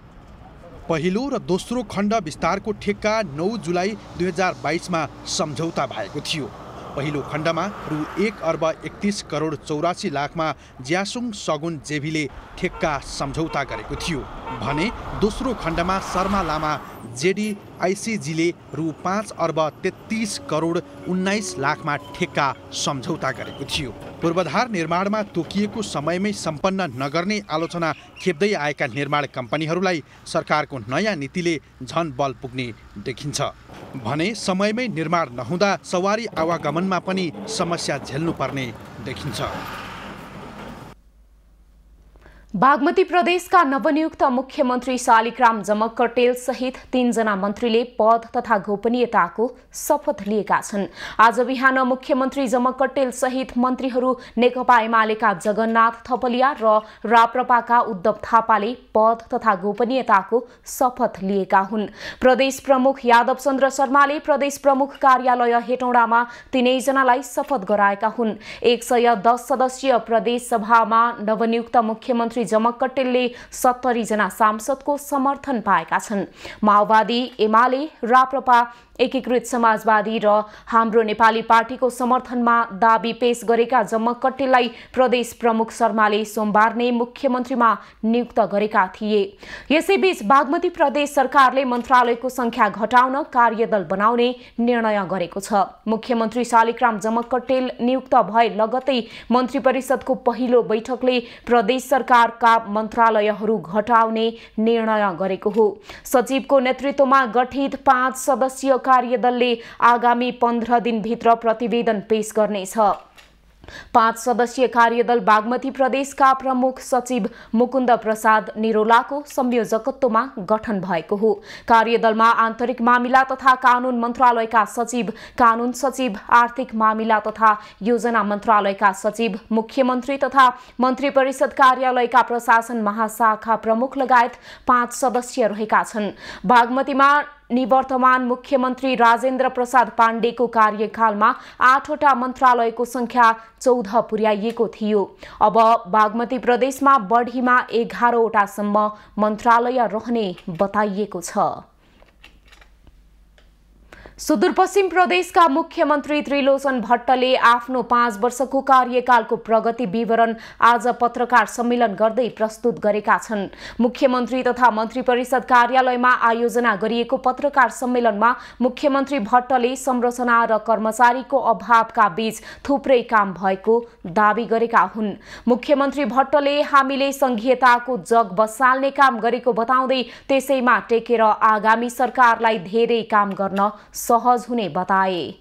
पहिलो र दोस्रो खण्ड विस्तारको ठेक्का 9 जुलाई 2022मा सम्झौता भएको थियो। पहिलो खण्डमा रु 1 अर्ब 31 करोड 84 लाखमा ज्यासुङ सगुन जेभीले ठेक्का सम्झौता गरेको थियो भने दोस्रो खण्डमा शर्मा लामा जेडीआईसीजीले रु 5 अर्ब 33 करोड 19 लाखमा ठेक्का सम्झौता गरेको थियो। पूर्वाधार निर्माणमा तोकिएको समयमै सम्पन्न नगर्ने आलोचना खेप्दै आएका निर्माण कम्पनीहरूलाई सरकारको नयाँ नीतिले झन बल पुग्ने देखिन्छ भने समयमै निर्माण नहुँदा सवारी आवागमनमा पनि समस्या झेल्नुपर्ने देखिन्छ। बागमती प्रदेशका नवनियुक्त मुख्यमन्त्री शालिग्राम जमक कटेल सहित 3 जना मन्त्रीले पद तथा गोपनीयताको शपथ लिएका छन्। आज बिहान मुख्यमन्त्री जमक कटेल सहित मन्त्रीहरू नेकपा एमालेका जगन्नाथ थपलिया र राप्रपाका उद्धव थापाले पद तथा गोपनीयताको शपथ लिएका हुन्। प्रदेश प्रमुख यादव चन्द्र शर्माले प्रदेश प्रमुख कार्यालय हेटौडामा तीनैजनालाई शपथ गराएका हुन्। 110 सदस्यीय प्रदेश सभामा नवनियुक्त मुख्यमन्त्री जमक कटेलले 70 जना सांसदको समर्थन पाएका छन्। माओवादी, एमाले, राप्रपा, एकीकृत समाजवादी र हाम्रो नेपाली पार्टीको समर्थनमा दाबी पेश गरेका जमक कटेललाई प्रदेश प्रमुख शर्माले सोमबार नै मुख्यमन्त्रीमा नियुक्त गरेका थिए। यसैबीच बागमती प्रदेश सरकारले मन्त्रालयको संख्या घटाउन कार्यदल बनाउने निर्णय गरेको छ। मुख्यमन्त्री शालिग्राम जमक कटेल नियुक्त भए लगत्तै मन्त्री परिषदको पहिलो बैठकले प्रदेश सरकारका मन्त्रालयहरू घटाउने निर्णय गरेको हो। सचिवको नेतृत्वमा गठित 5 सदस्यीय कार्यदलले आगामी 15 दिनभित्र प्रतिवेदन पेश गर्नेछ। 5 सदस्यीय कार्यदल बागमती प्रदेशका प्रमुख सचिव मुकुन्द प्रसाद निरोलाको संयोजकत्वमा गठन भएको हो। कार्यदलमा आन्तरिक मामिला तथा कानून मन्त्रालयका सचिव, कानून सचिव, आर्थिक मामिला तथा योजना मन्त्रालयका सचिव, मुख्यमन्त्री तथा मन्त्री परिषद कार्यालयका प्रशासन महाशाखा प्रमुख लगायत 5 सदस्य रहेका छन्। बागमतीमा निवर्तमान मुख्यमन्त्री राजेन्द्र प्रसाद पाण्डेको कार्यकालमा 8वटा मन्त्रालयको संख्या 14 पुर्याइएको थियो। अब बागमती प्रदेशमा बढीमा 11वटासम्म मन्त्रालय रहने बताइएको छ। सुदूरपश्चिम प्रदेशका मुख्यमन्त्री त्रिलोचन भट्टले आफ्नो 5 वर्षको कार्यकालको प्रगति विवरण आज पत्रकार सम्मेलन गर्दै प्रस्तुत गरेका छन्। मुख्यमन्त्री तथा मन्त्री परिषद कार्यालयमा आयोजना गरिएको पत्रकार सम्मेलनमा मुख्यमन्त्री भट्टले संरचना र कर्मचारीको अभावका बीच थुप्रै काम भएको दावी गरेका हुन्। मुख्यमन्त्री भट्टले हामीले संघीयताको जग बसाल्ने काम गरेको बताउँदै त्यसैमा टेकेर आगामी सरकारलाई धेरै काम गर्न सहज हुने बताए।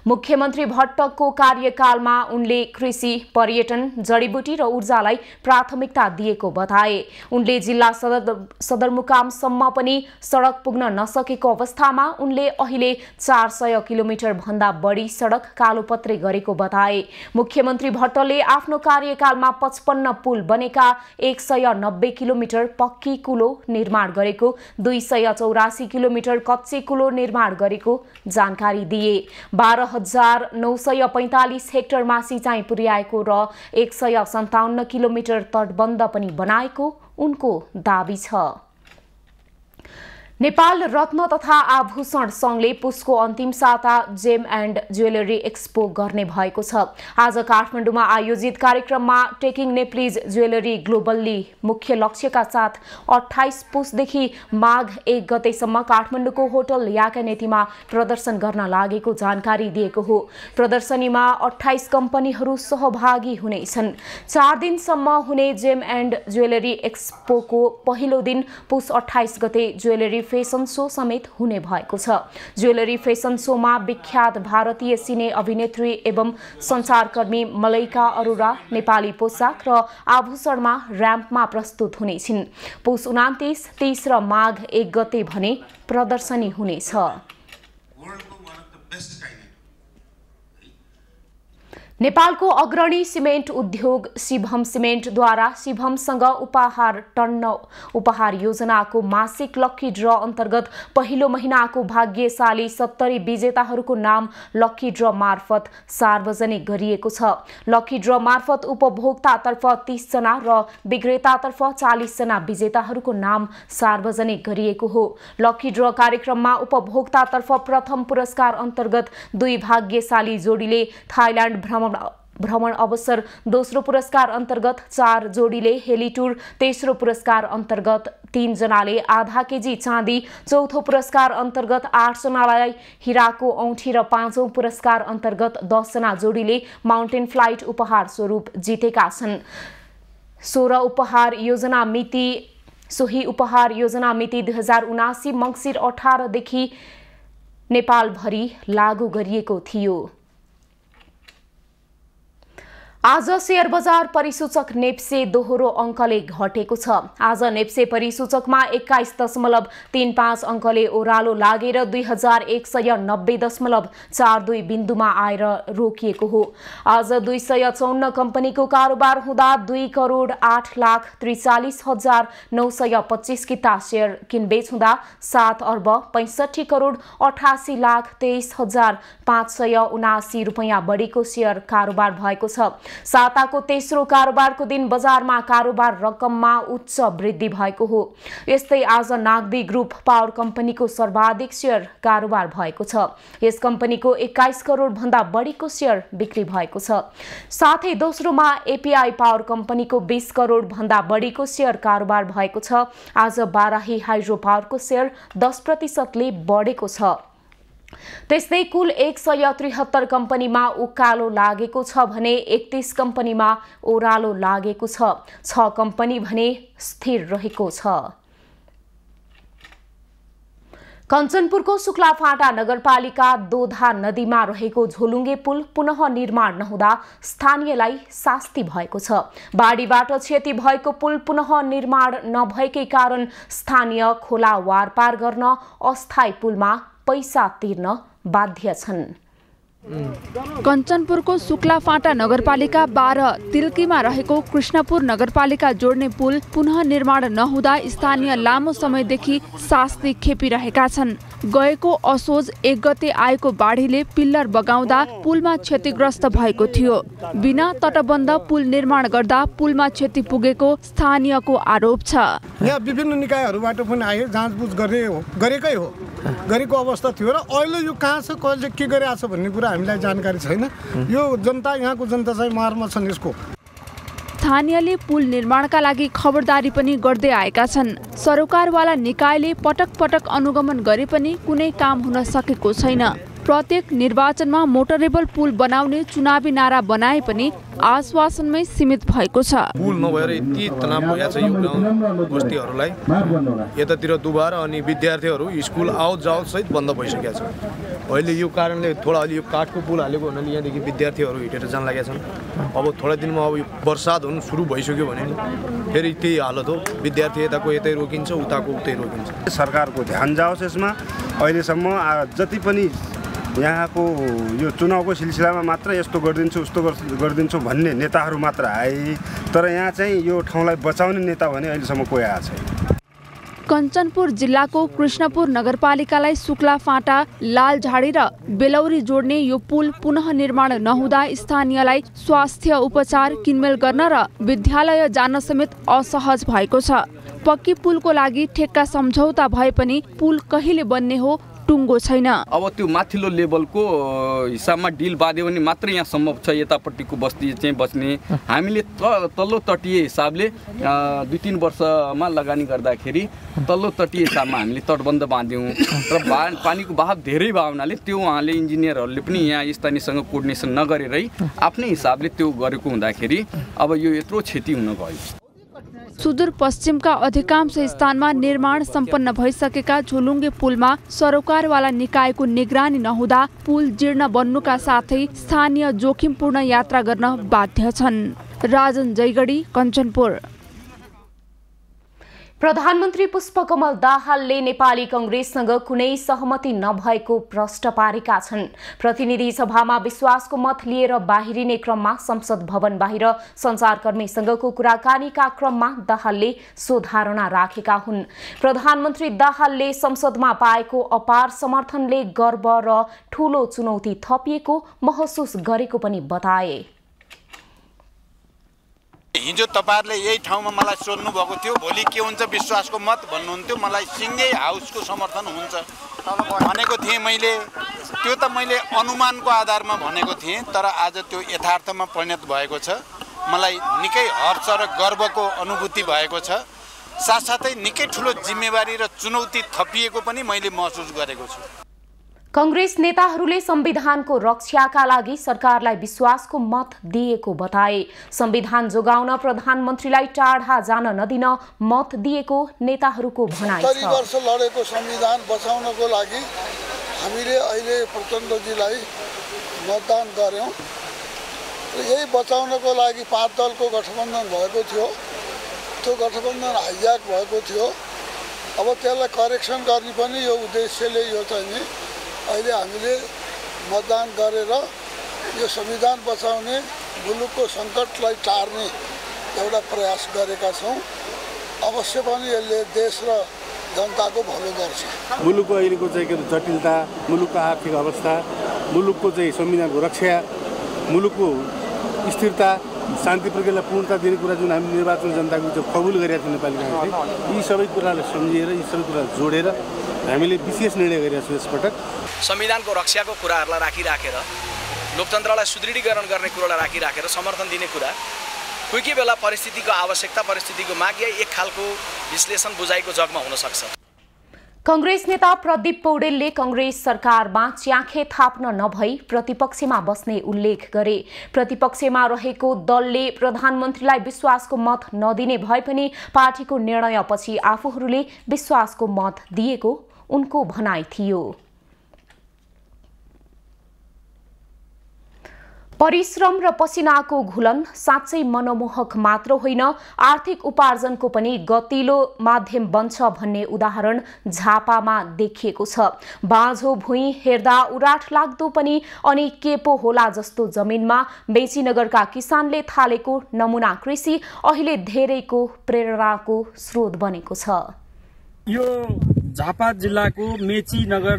मुख्यमन्त्री भट्टको कार्यकालमा उनले कृषि, पर्यटन, जडीबुटी र ऊर्जालाई प्राथमिकता दिएको बताए। उनले जिल्ला सदरमुकामसम्म पनि सडक पुग्न नसकेको अवस्थामा उनले अहिले 400 किलोमिटर भन्दा बढी सडक कालोपत्रे गरेको बताए। मुख्यमन्त्री भट्टले आफ्नो कार्यकालमा 55 पुल बनेका, 190 किलोमिटर पक्की कुलो निर्माण गरेको, 284 किलोमिटर कच्चे कुलो निर्माण गरेको जानकारी दिए। 12,945 हेक्टरमा सिँचाइ पुर्याएको र 157 किलोमिटर तटबन्ध पनि बनाएको उनको दावी छ। नेपाल रत्न तथा आभूषण संघले पुसको अन्तिम साता जेम एन्ड ज्वेलरी एक्सपो गर्ने भएको छ। आज काठमाडौँमा आयोजित कार्यक्रममा टेकिङ नेप्लिज ज्वेलरी ग्लोबल्ली मुख्य लक्ष्यका साथ 28 पुसदेखि माघ 1 गतेसम्म काठमाडौँको होटल याकानेतीमा प्रदर्शन गर्न लागेको जानकारी दिएको हो। प्रदर्शनीमा 28 कम्पनीहरू सहभागी हुनेछन्। 4 दिनसम्म हुने जेम एन्ड ज्वेलरी एक्सपोको पहिलो दिन पुस 28 गते ज्वेलरी फेसन सो समेत हुने भएको छ। ज्वेलरी फेसन सोमा विख्यात भारतीय सिने अभिनेत्री एवं सञ्चारकर्मी मलैका अरोरा नेपाली पोसाक र आभूषणमा र्याम्पमा प्रस्तुत हुनेछिन्। पुस 29, 30 र माघ 1 गते भने प्रदर्शनी हुनेछ। नेपालको अग्रणी सिमेन्ट उद्योग शिवम सिमेन्टद्वारा शिवमसँग उपहार योजनाको मासिक लक्की ड्र अन्तर्गत पहिलो महिनाको भाग्यशाली 70 विजेताहरूको नाम लक्की ड्र मार्फत सार्वजनिक गरिएको छ। लक्की ड्र मार्फत उपभोक्तातर्फ 30 जना र विक्रेतातर्फ 40 जना विजेताहरूको नाम सार्वजनिक गरिएको हो। लक्की ड्र कार्यक्रममा उपभोक्तातर्फ प्रथम पुरस्कार अन्तर्गत 2 भाग्यशाली जोडीले थाइल्याण्ड भ्रमण अवसर, दोस्रो पुरस्कार अन्तर्गत 4 जोडीले हेली टुर, तेस्रो पुरस्कार अन्तर्गत 3 जनाले आधा केजी चाँदी, चौथो पुरस्कार अन्तर्गत 8 जनालाई हिराको औँठी र 5औं पुरस्कार अन्तर्गत 10 जना जोडीले माउन्टेन फ्लाइट उपहार स्वरूप जितेका छन्। 16 उपहार योजना मिति सोही उपहार योजना मिति 2079 मङ्सिर 18 देखि नेपालभरि लागू गरिएको थियो। आज शेयर बजार परिसूचक नेप्से दोहोरो अङ्कले घटेको छ। आज नेप्से परिसूचकमा 21.35 अङ्कले ओह्रालो लागेर 2190.42 बिन्दुमा आएर रोकिएको हो। आज 254 कम्पनीको कारोबार हुँदा 2,08,43,925 किता शेयर किनबेच हुँदा 7,65,88,23,579 रुपैयाँ बढीको शेयर कारोबार भएको छ। साताको तेस्रो कारोबारको दिन बजारमा कारोबार रकममा उच्च वृद्धि भएको हो। यस्तै आज नागदी ग्रुप पावर कम्पनीको सर्वाधिक शेयर कारोबार भएको छ। यस कम्पनीको 21 करोड भन्दा बढीको शेयर बिक्री भएको छ। साथै दोस्रोमा एपीआई पावर कम्पनीको 20 करोड भन्दा बढीको शेयर कारोबार भएको छ। आज बाराही हाइड्रो पावरको शेयर 10% ले बढेको छ। त्यस्तै कुल 173 कम्पनीमा उकालो लागेको छ भने 31 कम्पनीमा ओह्रालो लागेको छ। 6 कम्पनी भने स्थिर रहेको छ। कञ्चनपुरको शुक्लाफाँटा नगरपालिका दोधा नदीमा रहेको झोलुङ्गे पुल पुनः निर्माण नहुँदा स्थानीयलाई शास्ति भएको छ। बाढीबाट क्षति भएको पुल पुनः निर्माण नभएकै कारण स्थानीय खोला वारपार गर्न अस्थायी पुलमा पैसा तिर्न बाध्य छन्। कञ्चनपुरको शुक्लाफाँटा नगरपालिका 12 तिल्कीमा रहेको कृष्णपुर नगरपालिका जोड्ने पुल पुनः निर्माण नहुँदा स्थानीय लामो समयदेखि शास्ति खेपिरहेका छन्। गएको असोज 1 गते आएको बाढीले पिल्लर बगाउँदा पुलमा क्षतिग्रस्त भएको थियो। बिना तटबन्ध पुल निर्माण गर्दा पुलमा क्षति पुगेको स्थानीयको आरोप छ। यहाँ विभिन्न निकायहरूबाट पनि आयो, जाँचबुझ गरेकै हो, गरेको अवस्था थियो र अहिले यो कहाँ छ, कसले के गरिरहेको छ भन्ने कुरा हामीलाई जानकारी छैन। यो जनता, यहाँको जनता चाहिँ मारमा छन् यसको। स्थानीयले पुल निर्माणका लागि खबरदारी पनि गर्दै आएका छन्। सरोकारवाला निकायले पटक पटक अनुगमन गरे पनि कुनै काम हुन सकेको छैन। प्रत्येक निर्वाचनमा मोटरेबल पुल बनाउने चुनावी नारा बनाए पनि आश्वासनमै सीमित भएको छ। पुल नभएर यति तनाव भइरहेको छ यो गाउँ बस्तीहरूलाई। यतातिर दुबार अनि विद्यार्थीहरू स्कुल आउट जाउट सहित बन्द भइसकेका छ। अहिले यो कारणले थोडा अलि यो काठको पुल हालेको हुनाले यहाँदेखि विद्यार्थीहरू हिँडेर जान लागेका छन्। अब थोडा दिनमा अब यो बर्सात हुनु सुरु भइसक्यो भने फेरि त्यही हालत हो। विद्यार्थी यताको यतै रोकिन्छ, उताको उतै रोकिन्छ। सरकारको ध्यान जाओस् यसमा। अहिलेसम्म जति पनि यहाँको यो चुनावको सिलसिलामा मात्र यस्तो गरिदिन्छु उस्तो गरिदिन्छु भन्ने नेताहरू मात्र आए, तर यहाँ चाहिँ यो ठाउँलाई बचाउने नेता भने अहिलेसम्म कोही आएको छैन। कञ्चनपुर जिल्लाको कृष्णपुर नगरपालिकालाई शुक्लाफाँटा, लालझाडी र बेलौरी जोड्ने यो पुल पुनः निर्माण नहुँदा स्थानीयलाई स्वास्थ्य उपचार, किनमेल गर्न र विद्यालय जान समेत असहज भएको छ। पक्की पुलको लागि ठेक्का सम्झौता भए पनि पुल कहिले बन्ने हो टुङ्गो छैन। अब त्यो माथिल्लो लेभलको हिसाबमा डिल बाँध्यो भने मात्र यहाँ सम्भव छ यतापट्टिको बस्ती चाहिँ बच्ने। हामीले तल्लो तटीय हिसाबले 2-3 वर्षमा लगानी गर्दाखेरि तल्लो तटीय हिसाबमा हामीले तटबन्ध बाँध्यौँ र पानीको बहाव धेरै भयो हुनाले त्यो उहाँले इन्जिनियरहरूले पनि यहाँ स्थानीयसँग कोर्डिनेसन नगरेरै आफ्नै हिसाबले त्यो गरेको हुँदाखेरि अब यो यत्रो क्षति हुन गयो। सुदूरपश्चिमका अधिकांश स्थानमा निर्माण सम्पन्न भइसकेका झोलुङ्गे पुलमा सरोकारवाला निकायको निगरानी नहुँदा पुल जीर्ण बन्नुका साथै स्थानीय जोखिमपूर्ण यात्रा गर्न बाध्य छन्। राजन जयगढी, कञ्चनपुर। प्रधानमन्त्री पुष्पकमल दाहालले नेपाली कांग्रेससँग कुनै सहमति नभएको प्रश्न पारेका छन्। प्रतिनिधि सभामा विश्वासको मत लिएर बाहिरिने क्रममा संसद भवन बाहिर सञ्चारकर्मीसँगको कुराकानीका क्रममा दाहालले सो धारणा राखेका हुन्। प्रधानमन्त्री दाहालले संसदमा पाएको अपार समर्थनले गर्व र ठूलो चुनौती थपिएको महसुस गरेको पनि बताए। हिजो तपाईहरुले यही ठाउँमा मलाई सोध्नु भएको थियो, भोलि के हुन्छ विश्वासको मत भन्नुहुन्थ्यो, मलाई सिङ्गै हाउसको समर्थन हुन्छ भनेको थिएँ मैले। त्यो त मैले अनुमानको आधारमा भनेको थिएँ, तर आज त्यो यथार्थमा परिणत भएको छ। मलाई निकै हर्ष र गर्वको अनुभूति भएको छ। साथसाथै निकै ठुलो जिम्मेवारी र चुनौती थपिएको पनि मैले महसुस गरेको छु। कांग्रेस नेताहरूले संविधानको रक्षाका लागि सरकारलाई विश्वासको मत दिएको बताए। संविधान जोगाउन प्रधानमन्त्रीलाई टाढा जान नदिन मत दिएको नेताहरूको भनाइ छ। 70 वर्ष लडेको संविधान बचाउनको लागि हामीले अहिले प्रचण्डजीलाई मतदान गर्यौं र यही बचाउनको लागि 5 दलको गठबन्धन भएको थियो। त्यो गठबन्धन हाइज्याक भएको थियो। अब त्यसलाई करेक्सन गर्ने पनि यो उद्देश्यले यो चाहिँ अहिले हामीले मतदान गरेर यो संविधान बचाउने, मुलुकको सङ्कटलाई टार्ने एउटा प्रयास गरेका छौँ। अवश्य पनि यसले देश र जनताको भलो गर्छ। मुलुकको अहिलेको चाहिँ के जटिलता, मुलुकको आर्थिक अवस्था, मुलुकको चाहिँ संविधानको रक्षा, मुलुकको स्थिरता, शान्ति प्रक्रियालाई पूर्णता दिने कुरा जुन हामी निर्वाचन जनताको जो कबुल गरेका थियौँ नेपाली कांग्रेसले, यी सबै कुरालाई सम्झिएर यी सबै कुरा जोडेर हामीले विशेष निर्णय गरेका छौँ। यसपटक संविधानको रक्षाको कुराहरूलाई राखिराखेर, लोकतन्त्रलाई सुदृढीकरण गर्ने कुरालाई राखिराखेर समर्थन दिने कुरा कोही कोही बेला परिस्थितिको आवश्यकता, परिस्थितिको माग या एक खालको विश्लेषण बुझाइको जगमा हुन सक्छ। कांग्रेस नेता प्रदीप पौडेलले कांग्रेस सरकारमा च्याखे थाप्न नभई प्रतिपक्षमा बस्ने उल्लेख गरे। प्रतिपक्षमा रहेको दलले प्रधानमन्त्रीलाई विश्वासको मत नदिने भए पनि पार्टीको निर्णयपछि आफूहरूले विश्वासको मत दिएको उनको भनाइ थियो। परिश्रम र पसिनाको घुलन साँच्चै मनमोहक मात्र होइन, आर्थिक उपार्जनको पनि गतिलो माध्यम बन्छ भन्ने उदाहरण झापामा देखिएको छ। बाँझो भुइँ हेर्दा उराठ लाग्दो पनि अनि के पो होला जस्तो जमिनमा मेचीनगरका किसानले थालेको नमुना कृषि अहिले धेरैको प्रेरणाको स्रोत बनेको छ। यो झापा जिल्लाको मेचीनगर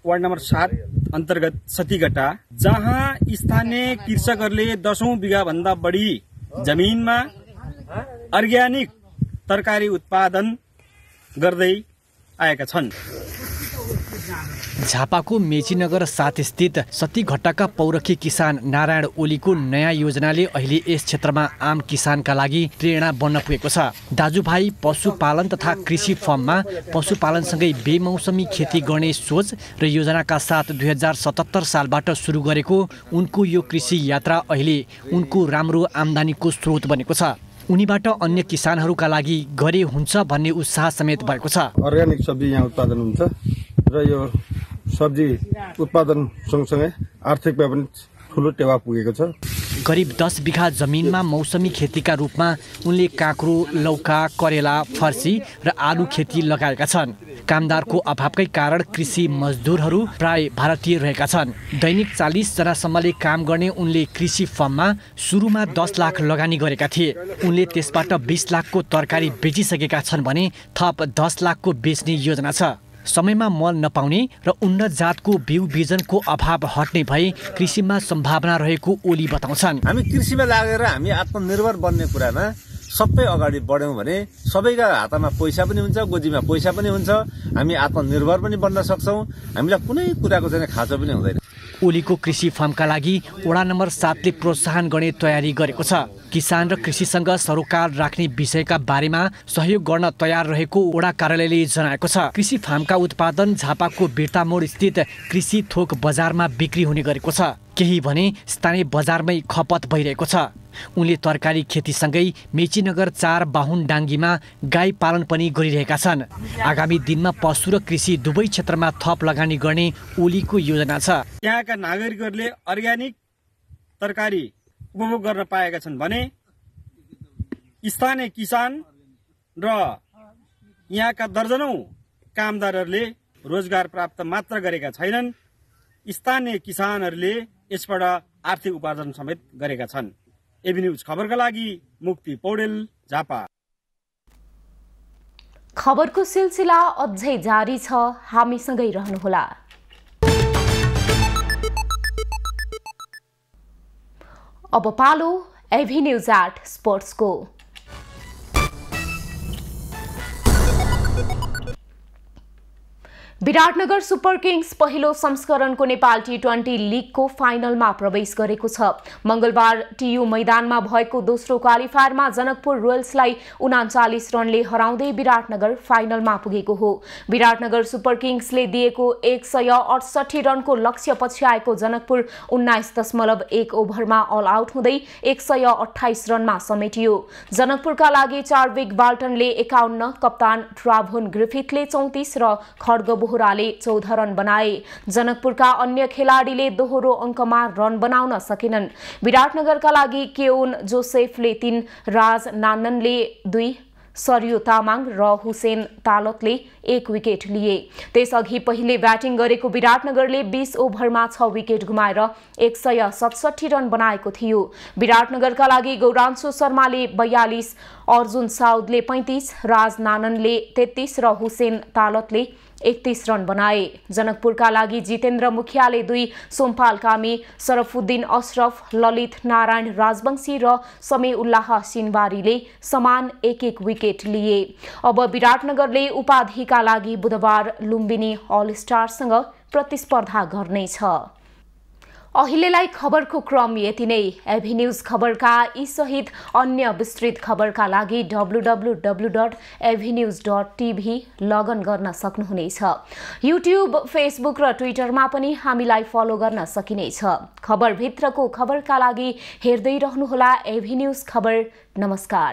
वार्ड नम्बर 7 अन्तर्गत सतीगटा, जहाँ स्थानीय कृषकहरूले 10औं बिघा भन्दा बढी जमिनमा अर्ग्यानिक तरकारी उत्पादन गर्दै आएका छन्। झापाको मेचीनगर 7 स्थित सतीघट्टाका पौरखी किसान नारायण ओलीको नयाँ योजनाले अहिले यस क्षेत्रमा आम किसानका लागि प्रेरणा बन्न पुगेको छ। दाजुभाइ पशुपालन तथा कृषि फर्ममा पशुपालनसँगै बेमौसमी खेती गर्ने सोच र योजनाका साथ 2077 सालबाट सुरु गरेको उनको यो कृषि यात्रा अहिले उनको राम्रो आम्दानीको स्रोत बनेको छ। उनीबाट अन्य किसानहरूका लागि गरे हुन्छ भन्ने उत्साह समेत भएको छ। अर्ग्यानिक सब्जी यहाँ उत्पादन हुन्छ र यो सब्जी उत्पादन सँगसँगै आर्थिकमा पनि ठुलो टेवा पुगेको छ। करिब 10 बिघा जमिनमा मौसमी खेतीका रूपमा उनले काँक्रो, लौका, करेला, फर्सी र आलु खेती लगाएका छन्। कामदारको अभावकै कारण कृषि मजदुरहरू प्राय भारतीय रहेका छन्। दैनिक 40 जनासम्मले काम गर्ने उनले कृषि फर्ममा सुरुमा 10 लाख लगानी गरेका थिए। उनले त्यसबाट 20 लाखको तरकारी बेचिसकेका छन् भने थप 10 लाखको बेच्ने योजना छ। समयमा मल नपाउने र उन्नत जातको बिउ बिजनको अभाव हट्ने भए कृषिमा सम्भावना रहेको ओली बताउँछन्। हामी कृषिमा लागेर हामी आत्मनिर्भर बन्ने कुरामा सबै अगाडि बढ्यौँ भने सबैका हातमा पैसा पनि हुन्छ, गोजीमा पैसा पनि हुन्छ, हामी आत्मनिर्भर पनि बन्न सक्छौँ। हामीलाई कुनै कुराको चाहिँ खाँचो पनि हुँदैन। ओलीको कृषि फार्मका लागि वडा नम्बर 7 ले प्रोत्साहन गर्ने तयारी गरेको छ। किसान र कृषिसँग सरोकार राख्ने विषयका बारेमा सहयोग गर्न तयार रहेको वडा कार्यालयले जनाएको छ। कृषि फार्मका उत्पादन झापाको बिर्तामोड स्थित कृषि थोक बजारमा बिक्री हुने गरेको छ। केही भने स्थानीय बजारमै खपत भइरहेको छ। उनले तरकारी खेतीसँगै मेचीनगर 4 बाहुन डाङ्गीमा गाई पालन पनि गरिरहेका छन्। आगामी दिनमा पशु र कृषि दुवै क्षेत्रमा थप लगानी गर्ने ओलीको योजना छ। यहाँका नागरिकहरूले अर्ग्यानिक तरकारी उपभोग गर्न पाएका छन् भने स्थानीय किसान र यहाँका दर्जनौं कामदारहरूले रोजगार प्राप्त मात्र गरेका छैनन्, स्थानीय किसानहरूले यसबाट आर्थिक उपार्जन समेत गरेका छन्। एबी न्यूज खबरका लागि मुक्ति पौडेल, झापा। खबरको सिलसिला अझै जारी छ, हामीसँगै रहनुहोला। अब पालो एबी न्यूज एट स्पोर्ट्सको। विराटनगर सुपर किङ्स पहिलो संस्करणको नेपाल टी20 लिगको फाइनलमा प्रवेश गरेको छ। मंगलबार टियु मैदानमा भएको दोस्रो क्वालिफायरमा जनकपुर रोयल्सलाई 39 रनले हराउँदै विराटनगर फाइनलमा पुगेको हो। विराटनगर सुपर किङ्सले दिएको 168 रनको लक्ष्य पछ्याएको जनकपुर 19.1 ओभरमा अल आउट हुँदै 128 रनमा समेटियो। जनकपुरका लागि चार्विक बाल्टनले 51, कप्तान ट्राभोन ग्रिफिथले 34 र खड्ग बोहराले 14 रन बनाए। जनकपुरका अन्य खेलाडीले दोहोरो अङ्कमा रन बनाउन सकेनन्। विराटनगरका लागि केओन जोसेफले 3, राज नाननले 2, सरयु तामाङ र हुसेन तालतले 1 विकेट लिए। त्यसअघि पहिले ब्याटिङ गरेको विराटनगरले 20 ओभरमा 6 विकेट गुमाएर 167 रन बनाएको थियो। विराटनगरका लागि गौरांशु शर्माले 42, अर्जुन साउदले 35, राज नाननले 33 र हुसेन तालतले 31 रन बनाए। जनकपुरका लागि जितेन्द्र मुखियाले 2, सोमपाल कामी, सरफुद्दिन अशरफ, ललित नारायण राजवंशी र समे उल्लाह सिनवारीले समान 1-1 विकेट लिए। अब विराटनगरले उपाधिका लागि बुधबार लुम्बिनी अल स्टारसँग प्रतिस्पर्धा गर्नेछ। अहिलेलाई खबरको क्रम यति नै। एबी न्यूज खबरका यी सहित अन्य विस्तृत खबरका लागि www.abnews.tv लगइन गर्न सक्नुहुनेछ। युट्युब, फेसबुक र ट्विटरमा पनि हामीलाई फलो गर्न सकिनेछ। खबरभित्रको खबरका लागि हेर्दै रहनुहोला एबी न्यूज खबर। नमस्कार।